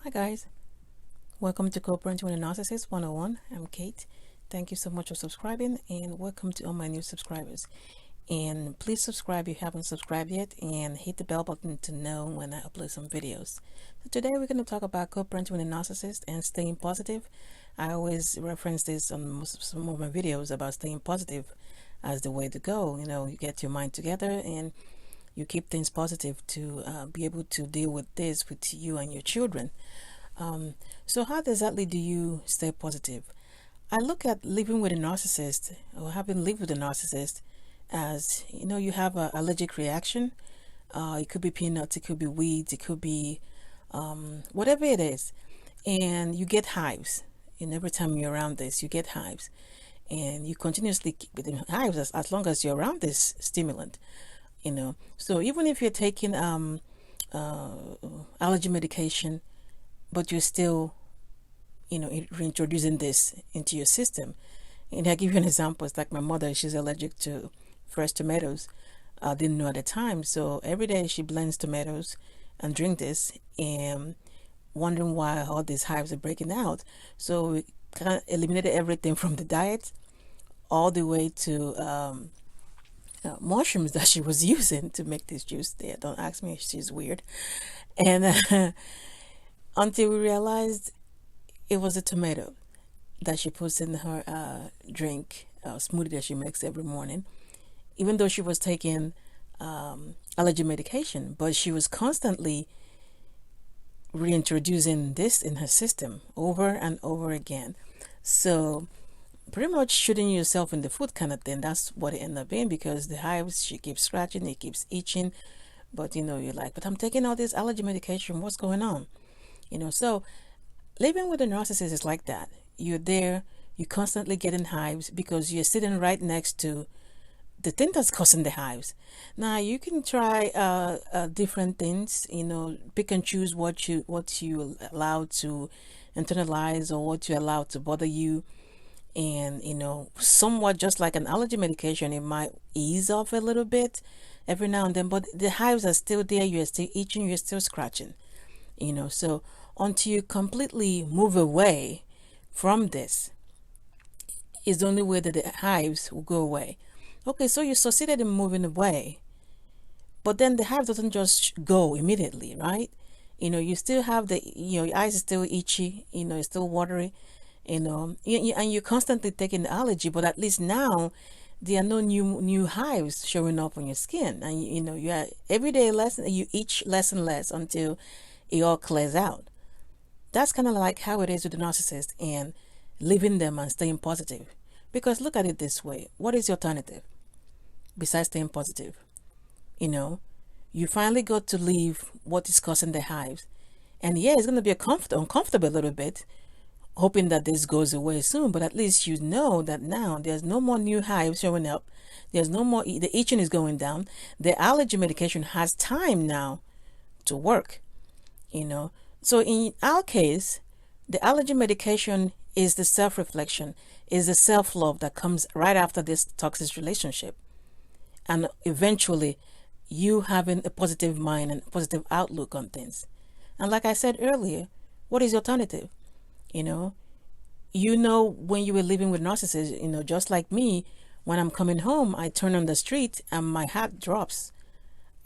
Hi guys, welcome to Co-Parenting with a Narcissist 101. I'm Kate. Thank you so much for subscribing and welcome to all my new subscribers. And please subscribe if you haven't subscribed yet and hit the bell button to know when I upload some videos. So today we're going to talk about co-parenting with a narcissist and staying positive. I always reference this on some of my videos about staying positive as the way to go. You get your mind together and you keep things positive to be able to deal with this with you and your children. So how exactly do you stay positive? I look at living with a narcissist or having lived with a narcissist as, you have an allergic reaction. It could be peanuts, it could be weeds, it could be whatever it is. And you get hives. And every time you're around this, you get hives. And you continuously keep getting hives as long as you're around this stimulant. So even if you're taking allergy medication, but you're still reintroducing this into your system. And I give you an example. It's like my mother, she's allergic to fresh tomatoes. I didn't know at the time, so every day she blends tomatoes and drink this, and wondering why all these hives are breaking out. So we kind of eliminated everything from the diet all the way to mushrooms that she was using to make this juice there. Don't ask me if she's weird. And until we realized it was a tomato that she puts in her drink, smoothie that she makes every morning, even though she was taking allergy medication, but she was constantly reintroducing this in her system over and over again. So pretty much shooting yourself in the foot kind of thing. That's what it ended up being, because the hives, she keeps scratching, it keeps itching, but you're like, but I'm taking all this allergy medication, what's going on? So living with a narcissist is like that. You're there, you're constantly getting hives because you're sitting right next to the thing that's causing the hives. Now you can try different things, pick and choose what you allow to internalize or what you allow to bother you. And somewhat just like an allergy medication, it might ease off a little bit every now and then, but the hives are still there, you're still itching, you're still scratching. So until you completely move away from this is the only way that the hives will go away. Okay, so you succeeded in moving away, but then the hive doesn't just go immediately, right? You still have your eyes are still itchy, it's still watery, and you're constantly taking the allergy, but at least now there are no new hives showing up on your skin, and you are every day less, you itch less and less until it all clears out. That's kind of like how it is with the narcissist and living them and staying positive. Because look at it this way, what is the alternative besides staying positive? You finally got to leave what is causing the hives. And yeah, it's going to be uncomfortable a little bit, hoping that this goes away soon, but at least you know that now there's no more new hives showing up. There's no more, the itching is going down. The allergy medication has time now to work. So in our case, the allergy medication is the self-reflection, is the self-love that comes right after this toxic relationship, and eventually you having a positive mind and positive outlook on things. And like I said earlier, what is the alternative? When you were living with narcissists, just like me, when I'm coming home, I turn on the street and my heart drops,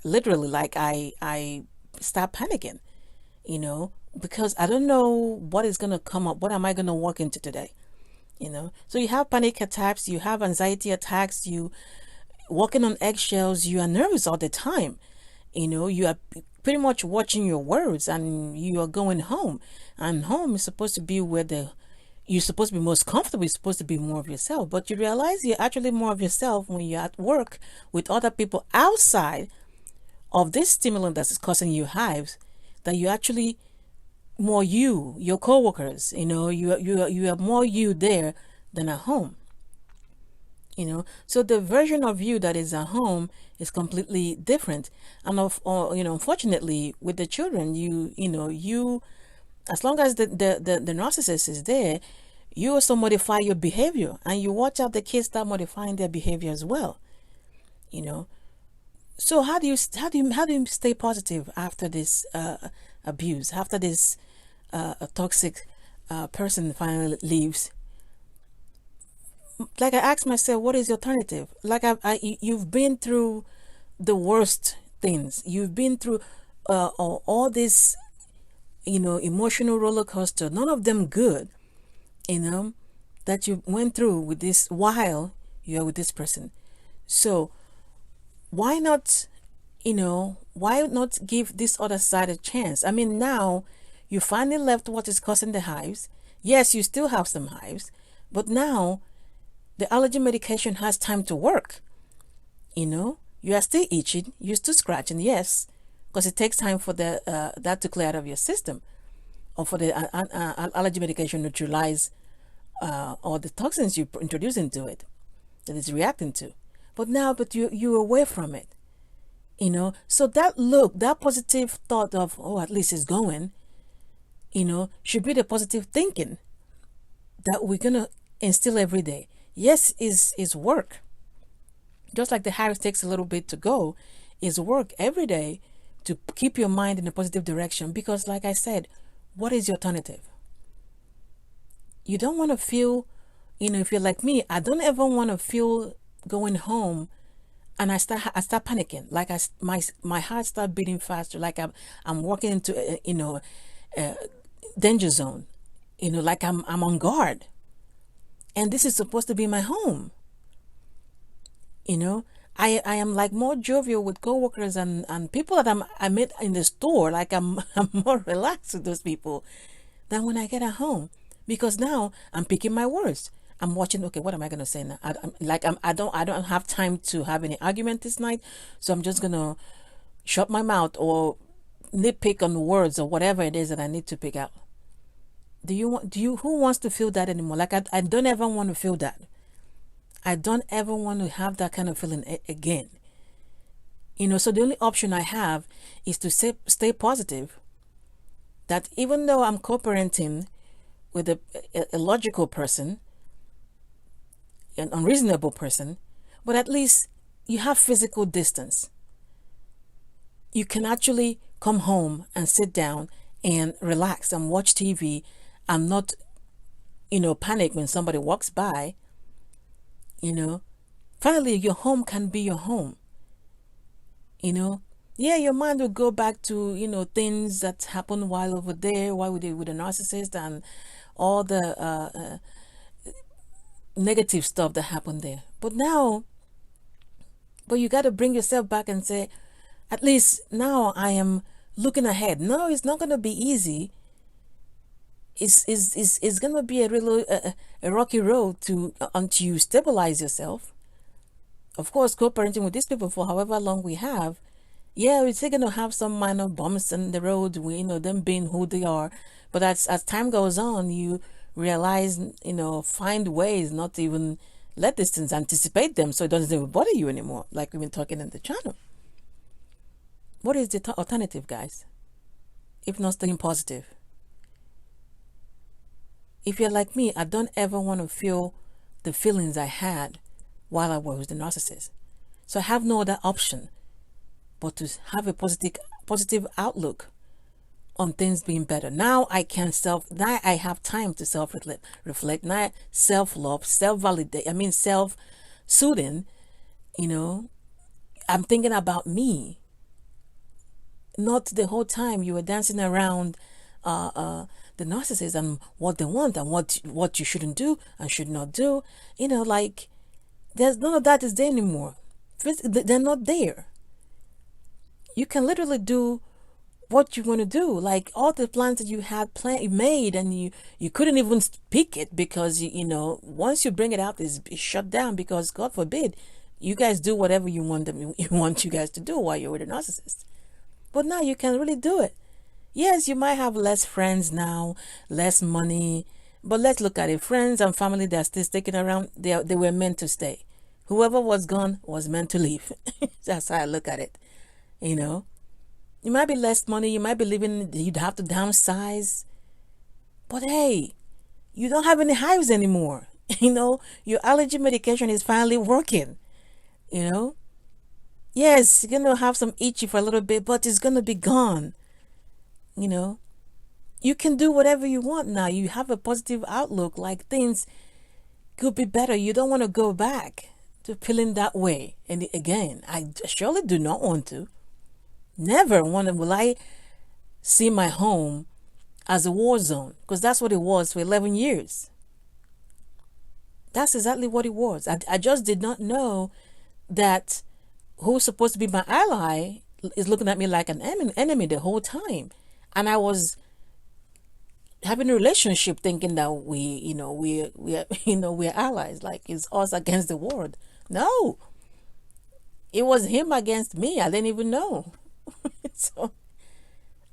literally, like I start panicking, because I don't know what is going to come up. What am I going to walk into today? So you have panic attacks, you have anxiety attacks, you walking on eggshells, you are nervous all the time. You are pretty much watching your words, and you are going home. And home is supposed to be where you're supposed to be most comfortable. You're supposed to be more of yourself. But you realize you're actually more of yourself when you're at work with other people outside of this stimulant that's causing you hives, that you actually more your co-workers, you are more you there than at home. So the version of you that is at home is completely different. And unfortunately with the children, you as long as the narcissist is there, you also modify your behavior, and you watch out the kids start modifying their behavior as well. So how do you stay positive after this abuse, after this a toxic person finally leaves, like I asked myself, what is the alternative? Like you've been through the worst things. You've been through all this, emotional roller coaster. None of them good, you know, that you went through with this while you're with this person. So why not, why not give this other side a chance? I mean, now you finally left what is causing the hives. Yes, you still have some hives, but now the allergy medication has time to work. You are still itching, you're still scratching, yes, because it takes time for that to clear out of your system, or for the allergy medication to neutralize all the toxins you introduce into it that it's reacting to. But you're away from it, So that positive thought of, oh, at least it's going, should be the positive thinking that we're gonna instill every day. Yes, is work. Just like the hives takes a little bit to go, is work every day to keep your mind in a positive direction. Because like I said, what is your alternative? You don't want to feel, if you're like me, I don't ever want to feel going home and I start panicking. Like my heart start beating faster. Like I'm walking into a danger zone. Like I'm on guard. And this is supposed to be my home. I am like more jovial with coworkers and people that I met in the store. Like I'm more relaxed with those people than when I get at home, because now I'm picking my words. I'm watching. Okay, what am I gonna say now? I don't have time to have any argument this night, so I'm just gonna shut my mouth or nitpick on the words or whatever it is that I need to pick out. Who wants to feel that anymore? Like I don't ever want to feel that. I don't ever want to have that kind of feeling again. So the only option I have is to stay positive. That even though I'm co-parenting with a logical person, an unreasonable person, but at least you have physical distance. You can actually come home and sit down and relax and watch TV and not, panic when somebody walks by. Finally your home can be your home. Yeah, your mind will go back to things that happened while over there, while with a narcissist, and all the negative stuff that happened there. But you got to bring yourself back and say, at least now I am looking ahead. No, it's not going to be easy. It's going to be a rocky road until you stabilize yourself. Of course, co-parenting with these people for however long we have, yeah, we're still going to have some minor bumps in the road, them being who they are. But as time goes on, you realize, find ways not to even let these things anticipate them, so it doesn't even bother you anymore, like we've been talking in the channel. What is the alternative, guys? If not staying positive? If you're like me, I don't ever want to feel the feelings I had while I was the narcissist. So I have no other option but to have a positive outlook on things being better. Now I have time to self-reflect. Now self-love, self-validate, self-soothing. I'm thinking about me. Not the whole time you were dancing around the narcissist and what they want and what you shouldn't do and should not do. Like there's none of that is there anymore. They're not there. You can literally do what you want to do. Like all the plans that you had made, and you couldn't even speak it because once you bring it out, it's shut down, because God forbid you guys do whatever you want you guys to do while you're with a narcissist. But now you can really do it. Yes, you might have less friends now, less money, but let's look at it. Friends and family that are still sticking around, they were meant to stay. Whoever was gone was meant to leave. That's how I look at it. You might be less money, you might be living, you'd have to downsize, but hey, you don't have any hives anymore. Your allergy medication is finally working. Yes, you're gonna have some itchy for a little bit, but it's gonna be gone. you can do whatever you want now. You have a positive outlook, like things could be better. You don't want to go back to feeling that way. And again, I surely do not want to. Never will I see my home as a war zone, because that's what it was for 11 years. That's exactly what it was. I just did not know that who's supposed to be my ally is looking at me like an enemy the whole time. And I was having a relationship thinking that we're allies, like it's us against the world. No, it was him against me. I didn't even know. So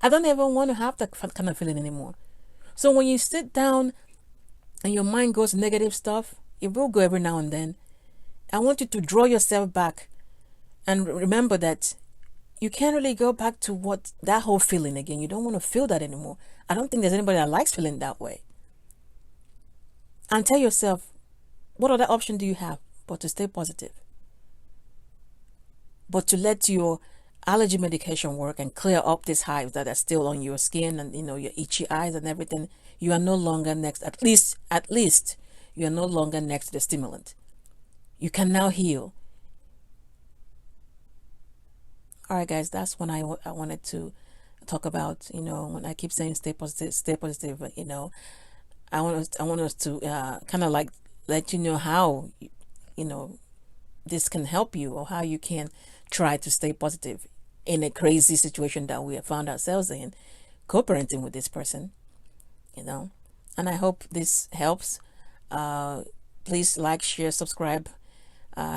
I don't even want to have that kind of feeling anymore. So when you sit down and your mind goes negative stuff, it will go every now and then. I want you to draw yourself back and remember that you can't really go back to that whole feeling again. You don't want to feel that anymore. I don't think there's anybody that likes feeling that way. And tell yourself, what other option do you have but to stay positive? But to let your allergy medication work and clear up these hives that are still on your skin and your itchy eyes and everything. You are no longer next, at least you are no longer next to the stimulant. You can now heal. All right, guys, that's when I wanted to talk about, when I keep saying stay positive, but, I want us to kind of like let you know how, this can help you, or how you can try to stay positive in a crazy situation that we have found ourselves in, co-parenting with this person, and I hope this helps. Please like, share, subscribe,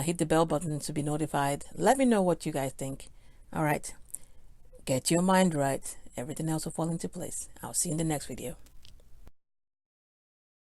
hit the bell button to be notified. Let me know what you guys think. All right, get your mind right. Everything else will fall into place. I'll see you in the next video.